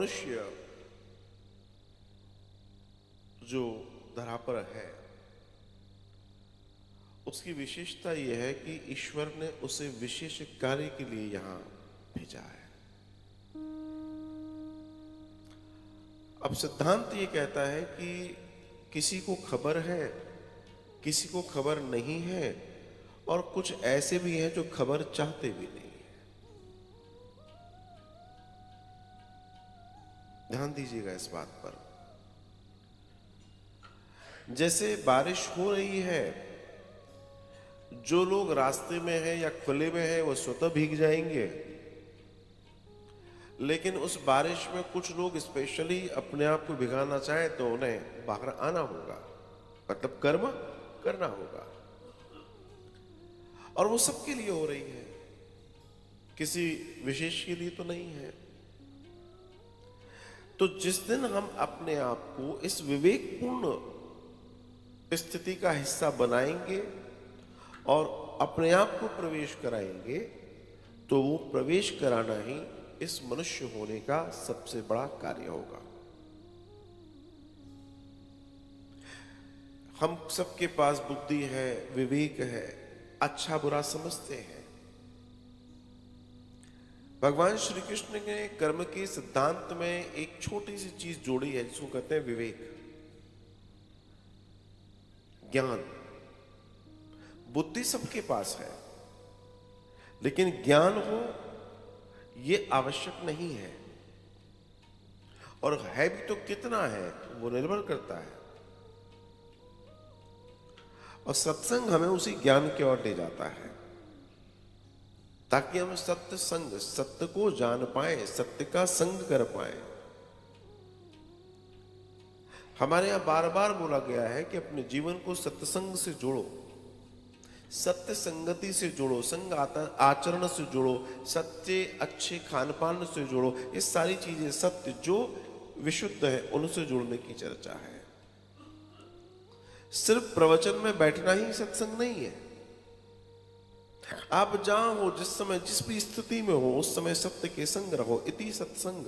मनुष्य जो धरा पर है उसकी विशेषता यह है कि ईश्वर ने उसे विशेष कार्य के लिए यहां भेजा है। अब सिद्धांत ये कहता है कि किसी को खबर है, किसी को खबर नहीं है, और कुछ ऐसे भी हैं जो खबर चाहते भी नहीं है। ध्यान दीजिएगा इस बात पर। जैसे बारिश हो रही है, जो लोग रास्ते में हैं या खुले में हैं वो स्वतः भीग जाएंगे, लेकिन उस बारिश में कुछ लोग स्पेशली अपने आप को भिगाना चाहे तो उन्हें बाहर आना होगा, मतलब कर्म करना होगा। और वो सबके लिए हो रही है, किसी विशेष के लिए तो नहीं है। तो जिस दिन हम अपने आप को इस विवेकपूर्ण स्थिति का हिस्सा बनाएंगे और अपने आप को प्रवेश कराएंगे, तो वो प्रवेश कराना ही इस मनुष्य होने का सबसे बड़ा कार्य होगा। हम सबके पास बुद्धि है, विवेक है, अच्छा बुरा समझते हैं। भगवान श्री कृष्ण ने कर्म के सिद्धांत में एक छोटी सी चीज जोड़ी है जिसको कहते हैं विवेक, ज्ञान। बुद्धि सबके पास है, लेकिन ज्ञान हो ये आवश्यक नहीं है, और है भी तो कितना है वो निर्भर करता है। और सत्संग हमें उसी ज्ञान की ओर ले जाता है, ताकि हम सत्य संग, सत्य को जान पाए, सत्य का संग कर पाए। हमारे यहां बार बार बोला गया है कि अपने जीवन को सत्संग से जोड़ो, सत्य संगति से जोड़ो, संग आचरण से जोड़ो, सच्चे अच्छे खान पान से जोड़ो। ये सारी चीजें सत्य जो विशुद्ध है उनसे जोड़ने की चर्चा है। सिर्फ प्रवचन में बैठना ही सत्संग नहीं है। आप जहां हो, जिस समय जिस भी स्थिति में हो, उस समय सत्य के संग रहो, इति सत्संग।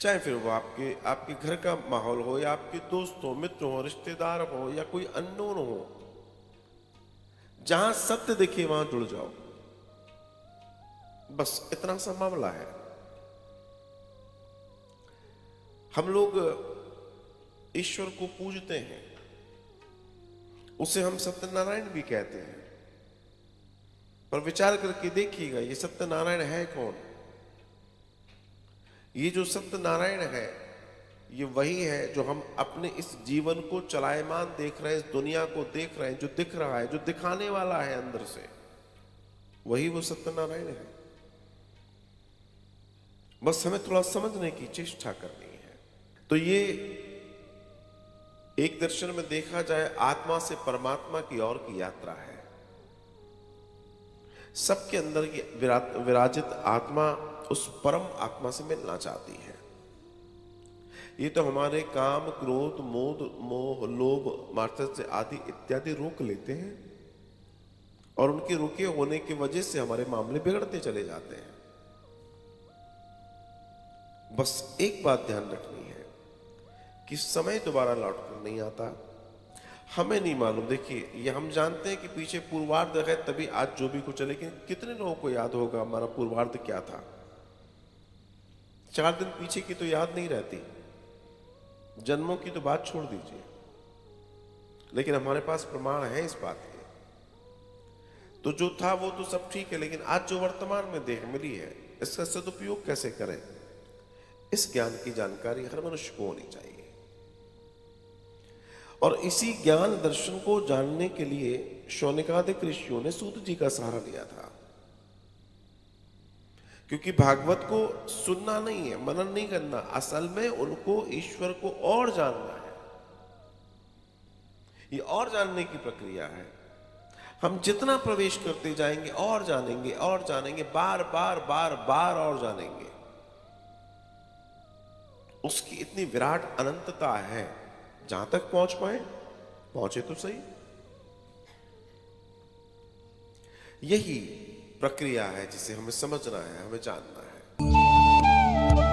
चाहे फिर वो आपके घर का माहौल हो, या आपके दोस्त हो, मित्र हो, रिश्तेदार हो, या कोई अननोन हो, जहां सत्य दिखे वहां जुड़ जाओ। बस इतना सा मामला है। हम लोग ईश्वर को पूजते हैं, उसे हम सत्यनारायण भी कहते हैं, पर विचार करके देखिएगा ये सत्यनारायण है कौन? ये जो सत्यनारायण है ये वही है जो हम अपने इस जीवन को चलायमान देख रहे हैं, इस दुनिया को देख रहे हैं, जो दिख रहा है, जो दिखाने वाला है अंदर से, वही वो सत्यनारायण है। बस हमें थोड़ा समझने की चेष्टा करनी है। तो ये एक दर्शन में देखा जाए आत्मा से परमात्मा की ओर की यात्रा है। सबके अंदर की विराजित आत्मा उस परम आत्मा से मिलना चाहती है। ये तो हमारे काम, क्रोध, मोह, लोभ, मात्सर्य आदि इत्यादि रोक लेते हैं, और उनके रुके होने की वजह से हमारे मामले बिगड़ते चले जाते हैं। बस एक बात ध्यान रखनी है कि समय दोबारा लौट कर नहीं आता। हमें नहीं मालूम। देखिए, ये हम जानते हैं कि पीछे पूर्वार्ध है तभी आज जो भी कुछ है, लेकिन कितने लोगों को याद होगा हमारा पूर्वार्ध क्या था? 4 दिन पीछे की तो याद नहीं रहती, जन्मों की तो बात छोड़ दीजिए, लेकिन हमारे पास प्रमाण है इस बात के। तो जो था वो तो सब ठीक है, लेकिन आज जो वर्तमान में देख मिली है, इसका सदुपयोग कैसे करें, इस ज्ञान की जानकारी हर मनुष्य को होनी चाहिए। और इसी ज्ञान दर्शन को जानने के लिए शौनकादिक ऋषियों ने सूत जी का सहारा लिया था, क्योंकि भागवत को सुनना नहीं है, मनन नहीं करना, असल में उनको ईश्वर को और जानना है। ये और जानने की प्रक्रिया है। हम जितना प्रवेश करते जाएंगे और जानेंगे, और जानेंगे, बार बार बार बार और जानेंगे। उसकी इतनी विराट अनंतता है, जहां तक पहुंच पाए पहुंचे तो सही। यही प्रक्रिया है जिसे हमें समझना है, हमें जानना है। है।